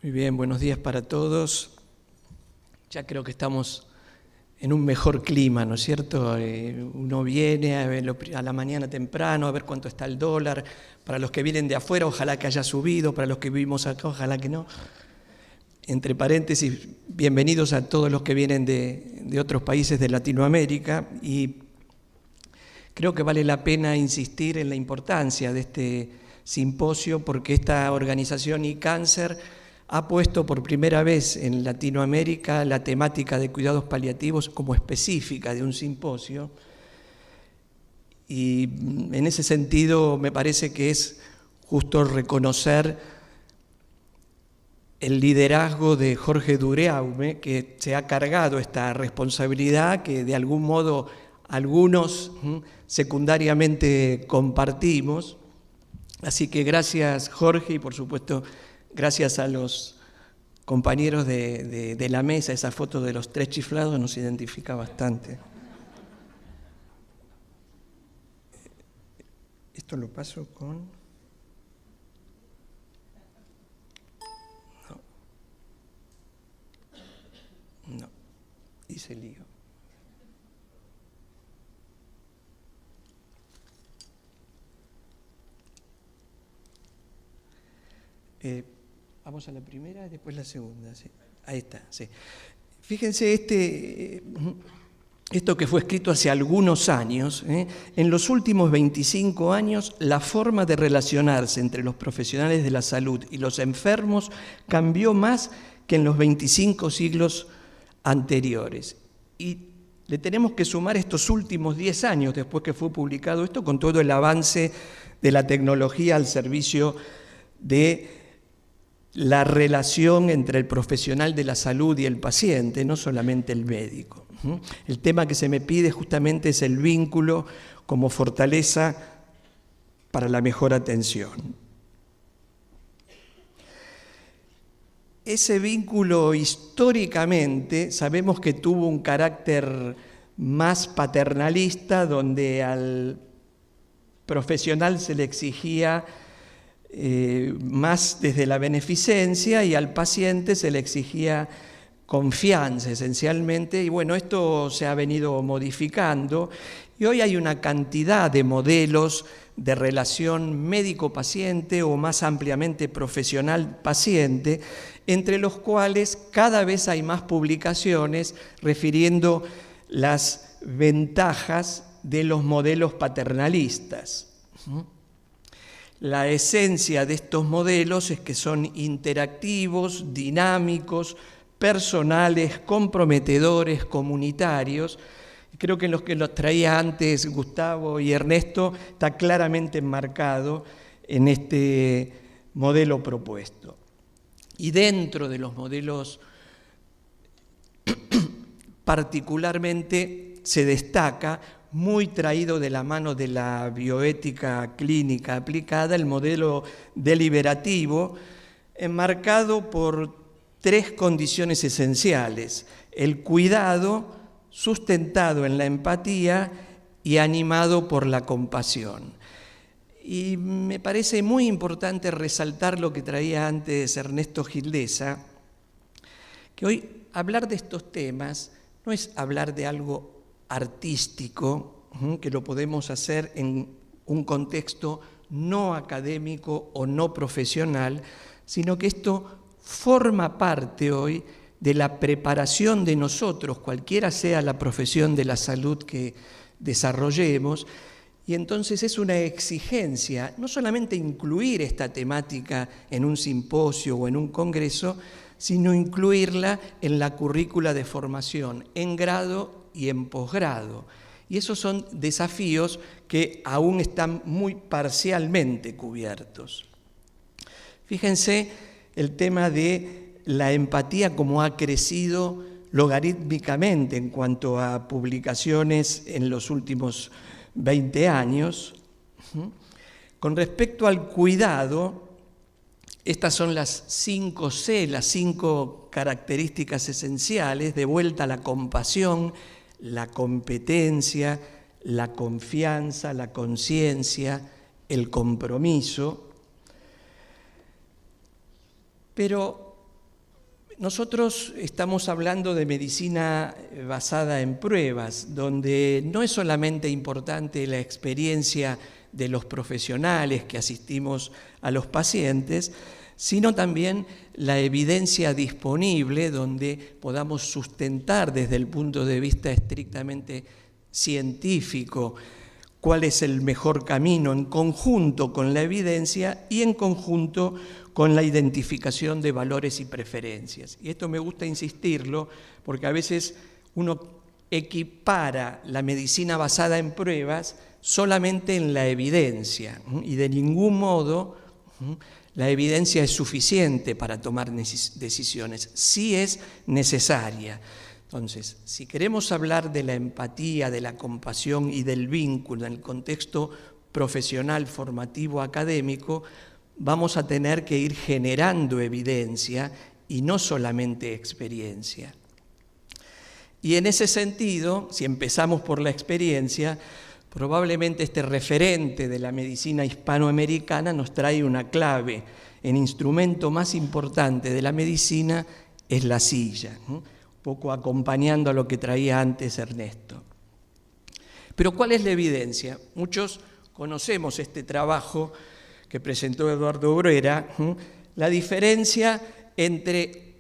Muy bien, buenos días para todos. Ya creo que estamos en un mejor clima, ¿no es cierto? Uno viene a la mañana temprano a ver cuánto está el dólar. Para los que vienen de afuera, ojalá que haya subido. Para los que vivimos acá, ojalá que no. Entre paréntesis, bienvenidos a todos los que vienen de otros países de Latinoamérica. Y creo que vale la pena insistir en la importancia de este simposio porque esta organización iCáncer ha puesto por primera vez en Latinoamérica la temática de cuidados paliativos como específica de un simposio. Y en ese sentido me parece que es justo reconocer el liderazgo de Jorge Dureaume, que se ha cargado esta responsabilidad que de algún modo algunos secundariamente compartimos. Así que gracias, Jorge, y por supuesto gracias a los compañeros de la mesa. Esa foto de los tres chiflados nos identifica bastante. Esto lo paso con... No, hice lío. Vamos a la primera y después la segunda. ¿Sí? Ahí está, sí. Fíjense esto que fue escrito hace algunos años. En los últimos 25 años, la forma de relacionarse entre los profesionales de la salud y los enfermos cambió más que en los 25 siglos anteriores. Y le tenemos que sumar estos últimos 10 años después que fue publicado esto, con todo el avance de la tecnología al servicio de la relación entre el profesional de la salud y el paciente, no solamente el médico. El tema que se me pide justamente es el vínculo como fortaleza para la mejor atención. Ese vínculo históricamente sabemos que tuvo un carácter más paternalista, donde al profesional se le exigía más desde la beneficencia y al paciente se le exigía confianza esencialmente. Y bueno, esto se ha venido modificando y hoy hay una cantidad de modelos de relación médico-paciente o más ampliamente profesional-paciente, entre los cuales cada vez hay más publicaciones refiriendo las ventajas de los modelos paternalistas. La esencia de estos modelos es que son interactivos, dinámicos, personales, comprometedores, comunitarios. Creo que en los que los traía antes Gustavo y Ernesto está claramente enmarcado en este modelo propuesto. Y dentro de los modelos particularmente se destaca, muy traído de la mano de la bioética clínica aplicada, el modelo deliberativo, enmarcado por tres condiciones esenciales: el cuidado, sustentado en la empatía y animado por la compasión. Y me parece muy importante resaltar lo que traía antes Ernesto Gildesa, que hoy hablar de estos temas no es hablar de algo artístico, que lo podemos hacer en un contexto no académico o no profesional, sino que esto forma parte hoy de la preparación de nosotros, cualquiera sea la profesión de la salud que desarrollemos, y entonces es una exigencia no solamente incluir esta temática en un simposio o en un congreso, sino incluirla en la currícula de formación en grado y en posgrado. Y esos son desafíos que aún están muy parcialmente cubiertos. Fíjense el tema de la empatía, como ha crecido logarítmicamente en cuanto a publicaciones en los últimos 20 años. Con respecto al cuidado, estas son las 5 C, las 5 características esenciales: de vuelta a la compasión, la competencia, la confianza, la conciencia, el compromiso. Pero nosotros estamos hablando de medicina basada en pruebas, donde no es solamente importante la experiencia de los profesionales que asistimos a los pacientes, sino también la evidencia disponible, donde podamos sustentar desde el punto de vista estrictamente científico cuál es el mejor camino en conjunto con la evidencia y en conjunto con la identificación de valores y preferencias. Y esto me gusta insistirlo porque a veces uno equipara la medicina basada en pruebas solamente en la evidencia, y de ningún modo la evidencia es suficiente para tomar decisiones, sí es necesaria. Entonces, si queremos hablar de la empatía, de la compasión y del vínculo en el contexto profesional, formativo, académico, vamos a tener que ir generando evidencia y no solamente experiencia. Y en ese sentido, si empezamos por la experiencia, probablemente este referente de la medicina hispanoamericana nos trae una clave. El instrumento más importante de la medicina es la silla, un poco acompañando a lo que traía antes Ernesto. Pero ¿cuál es la evidencia? Muchos conocemos este trabajo que presentó Eduardo Bruera, la diferencia entre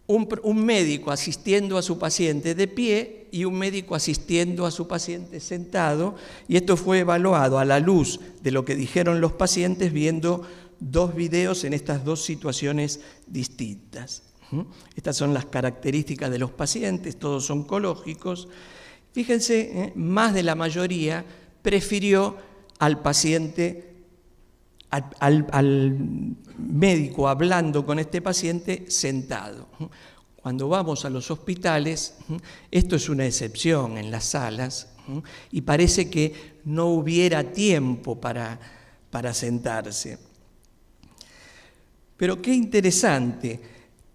un médico asistiendo a su paciente de pie y un médico asistiendo a su paciente sentado, y esto fue evaluado a la luz de lo que dijeron los pacientes viendo dos videos en estas dos situaciones distintas. Estas son las características de los pacientes, todos oncológicos. Fíjense, más de la mayoría prefirió al paciente, al médico hablando con este paciente sentado. Cuando vamos a los hospitales, esto es una excepción en las salas, y parece que no hubiera tiempo para sentarse. Pero qué interesante,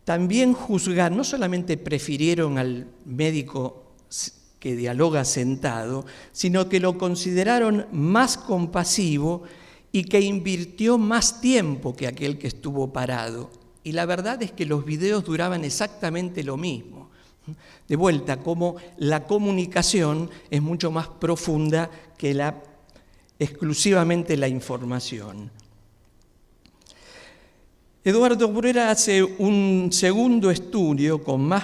también juzgar, no solamente prefirieron al médico que dialoga sentado, sino que lo consideraron más compasivo y que invirtió más tiempo que aquel que estuvo parado. Y la verdad es que los videos duraban exactamente lo mismo. De vuelta, como la comunicación es mucho más profunda que exclusivamente la información. Eduardo Bruera hace un segundo estudio con más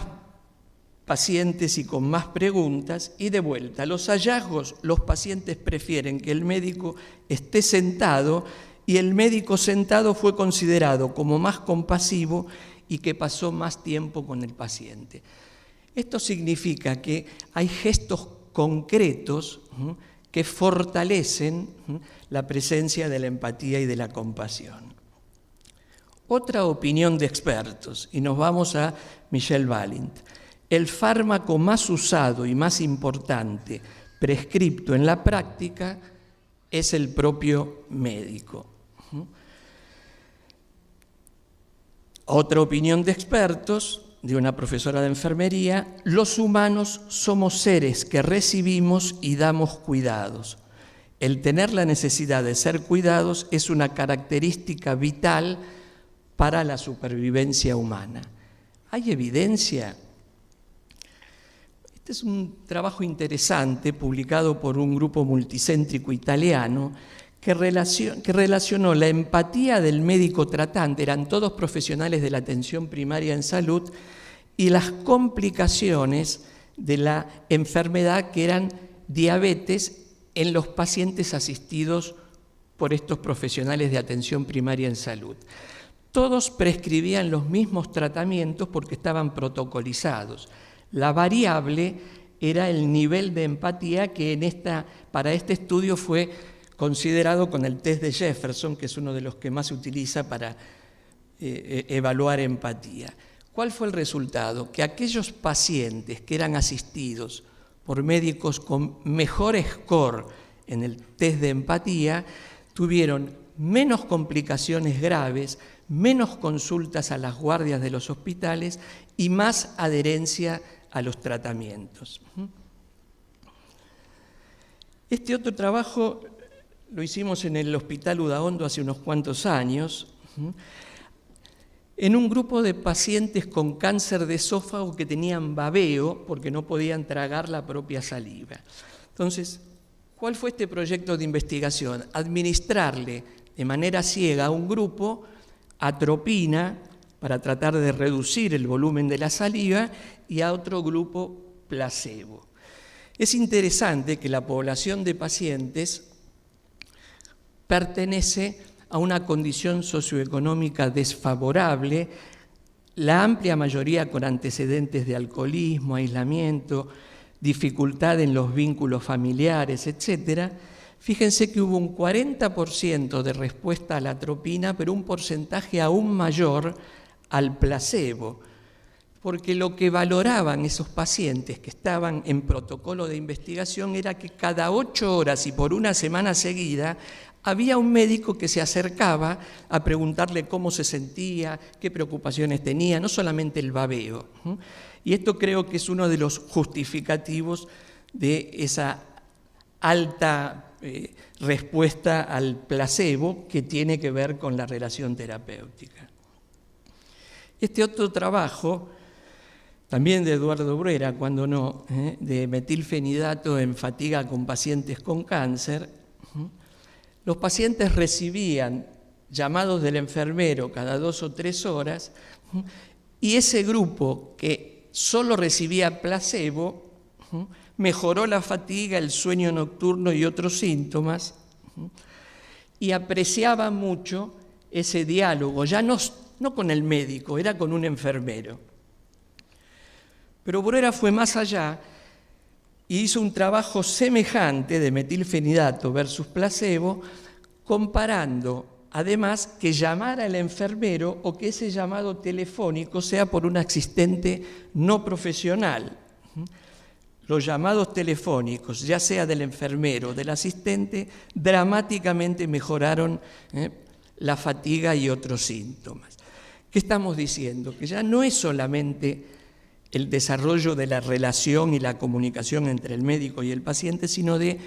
pacientes y con más preguntas, y de vuelta, los hallazgos, los pacientes prefieren que el médico esté sentado, y el médico sentado fue considerado como más compasivo y que pasó más tiempo con el paciente. Esto significa que hay gestos concretos que fortalecen la presencia de la empatía y de la compasión. Otra opinión de expertos, y nos vamos a Michel Valint. El fármaco más usado y más importante prescripto en la práctica es el propio médico. Otra opinión de expertos, de una profesora de enfermería: los humanos somos seres que recibimos y damos cuidados. El tener la necesidad de ser cuidados es una característica vital para la supervivencia humana. ¿Hay evidencia? Este es un trabajo interesante publicado por un grupo multicéntrico italiano que relacionó la empatía del médico tratante, eran todos profesionales de la atención primaria en salud, y las complicaciones de la enfermedad que eran diabetes en los pacientes asistidos por estos profesionales de atención primaria en salud. Todos prescribían los mismos tratamientos porque estaban protocolizados. La variable era el nivel de empatía que para este estudio fue considerado con el test de Jefferson, que es uno de los que más se utiliza para evaluar empatía. ¿Cuál fue el resultado? Que aquellos pacientes que eran asistidos por médicos con mejor score en el test de empatía tuvieron menos complicaciones graves, menos consultas a las guardias de los hospitales y más adherencia a los tratamientos. Este otro trabajo lo hicimos en el Hospital Udaondo hace unos cuantos años. en un grupo de pacientes con cáncer de esófago que tenían babeo porque no podían tragar la propia saliva. Entonces, ¿cuál fue este proyecto de investigación? Administrarle de manera ciega a un grupo atropina para tratar de reducir el volumen de la saliva y a otro grupo placebo. Es interesante que la población de pacientes pertenece a una condición socioeconómica desfavorable, la amplia mayoría con antecedentes de alcoholismo, aislamiento, dificultad en los vínculos familiares, etc. Fíjense que hubo un 40% de respuesta a la atropina, pero un porcentaje aún mayor al placebo, porque lo que valoraban esos pacientes que estaban en protocolo de investigación era que cada 8 horas y por una semana seguida había un médico que se acercaba a preguntarle cómo se sentía, qué preocupaciones tenía, no solamente el babeo. Y esto creo que es uno de los justificativos de esa alta respuesta al placebo que tiene que ver con la relación terapéutica. Este otro trabajo, también de Eduardo Bruera, cuando no, de metilfenidato en fatiga con pacientes con cáncer, los pacientes recibían llamados del enfermero cada 2 o 3 horas y ese grupo que solo recibía placebo mejoró la fatiga, el sueño nocturno y otros síntomas y apreciaba mucho ese diálogo, ya no con el médico, era con un enfermero. Pero Bruera fue más allá y hizo un trabajo semejante de metilfenidato versus placebo, comparando además que llamara al enfermero o que ese llamado telefónico sea por un asistente no profesional. Los llamados telefónicos, ya sea del enfermero o del asistente, dramáticamente mejoraron la fatiga y otros síntomas. ¿Qué estamos diciendo? Que ya no es solamente el desarrollo de la relación y la comunicación entre el médico y el paciente, sino de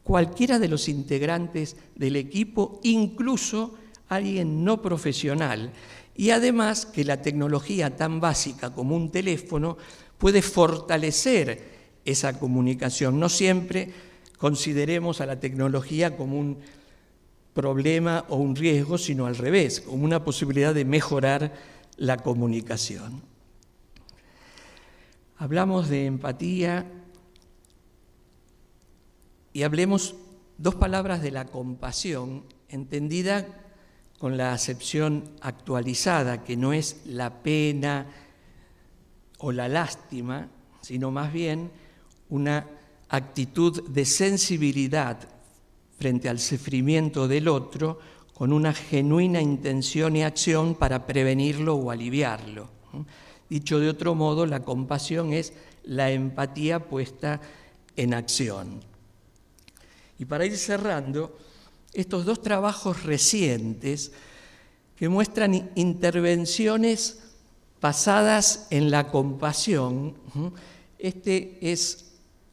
cualquiera de los integrantes del equipo, incluso alguien no profesional. Y además que la tecnología tan básica como un teléfono puede fortalecer esa comunicación. No siempre consideremos a la tecnología como un problema o un riesgo, sino al revés, como una posibilidad de mejorar la comunicación. Hablamos de empatía y hablemos 2 palabras de la compasión, entendida con la acepción actualizada, que no es la pena o la lástima, sino más bien una actitud de sensibilidad frente al sufrimiento del otro, con una genuina intención y acción para prevenirlo o aliviarlo. Dicho de otro modo, la compasión es la empatía puesta en acción. Y para ir cerrando, estos 2 trabajos recientes que muestran intervenciones basadas en la compasión, este es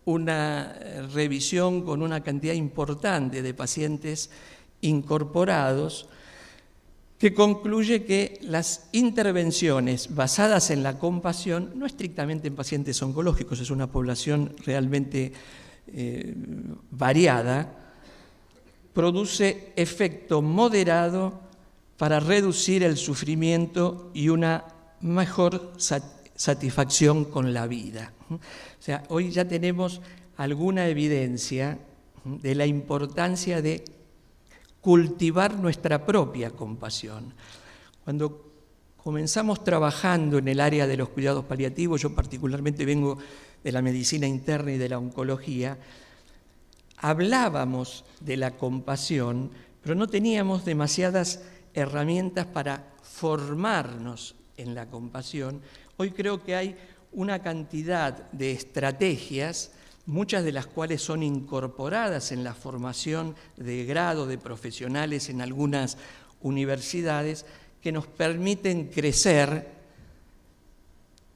una revisión con una cantidad importante de pacientes incorporados, que concluye que las intervenciones basadas en la compasión, no estrictamente en pacientes oncológicos, es una población realmente variada, produce efecto moderado para reducir el sufrimiento y una mejor satisfacción con la vida. O sea, hoy ya tenemos alguna evidencia de la importancia de cultivar nuestra propia compasión. Cuando comenzamos trabajando en el área de los cuidados paliativos, yo particularmente vengo de la medicina interna y de la oncología, hablábamos de la compasión, pero no teníamos demasiadas herramientas para formarnos en la compasión. Hoy creo que hay una cantidad de estrategias, muchas de las cuales son incorporadas en la formación de grado de profesionales en algunas universidades, que nos permiten crecer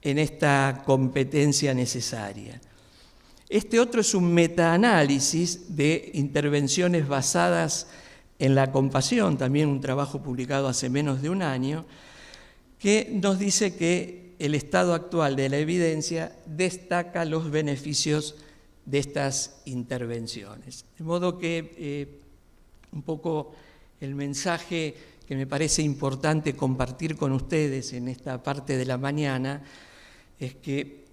en esta competencia necesaria. Este otro es un metaanálisis de intervenciones basadas en la compasión, también un trabajo publicado hace menos de un año, que nos dice que el estado actual de la evidencia destaca los beneficios de estas intervenciones. De modo que un poco el mensaje que me parece importante compartir con ustedes en esta parte de la mañana es que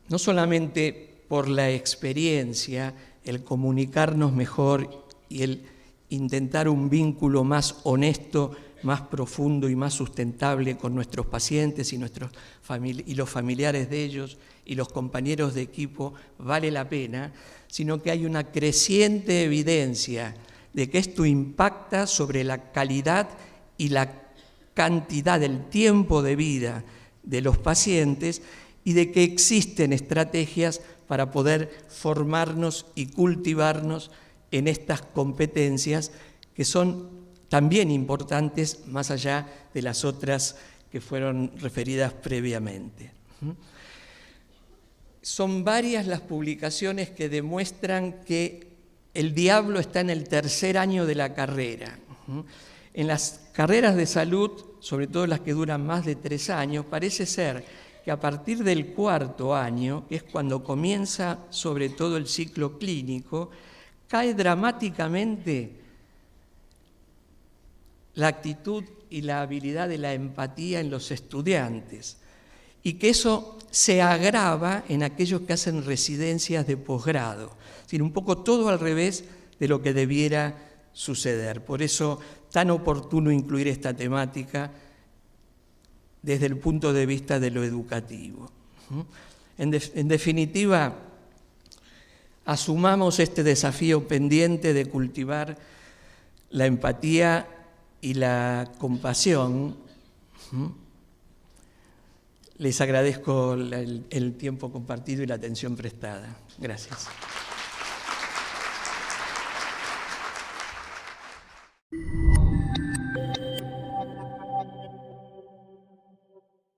no solamente por la experiencia, el comunicarnos mejor y el intentar un vínculo más honesto, más profundo y más sustentable con nuestros pacientes y los familiares de ellos y los compañeros de equipo vale la pena, sino que hay una creciente evidencia de que esto impacta sobre la calidad y la cantidad del tiempo de vida de los pacientes y de que existen estrategias para poder formarnos y cultivarnos en estas competencias que son también importantes más allá de las otras que fueron referidas previamente. Son varias las publicaciones que demuestran que el diablo está en el tercer año de la carrera. En las carreras de salud, sobre todo las que duran más de 3 años, parece ser que a partir del 4.º año, que es cuando comienza sobre todo el ciclo clínico, cae dramáticamente la actitud y la habilidad de la empatía en los estudiantes y que eso se agrava en aquellos que hacen residencias de posgrado. Es decir, un poco todo al revés de lo que debiera suceder. Por eso, tan oportuno incluir esta temática desde el punto de vista de lo educativo. En definitiva, asumamos este desafío pendiente de cultivar la empatía y la compasión. Les agradezco el tiempo compartido y la atención prestada. Gracias.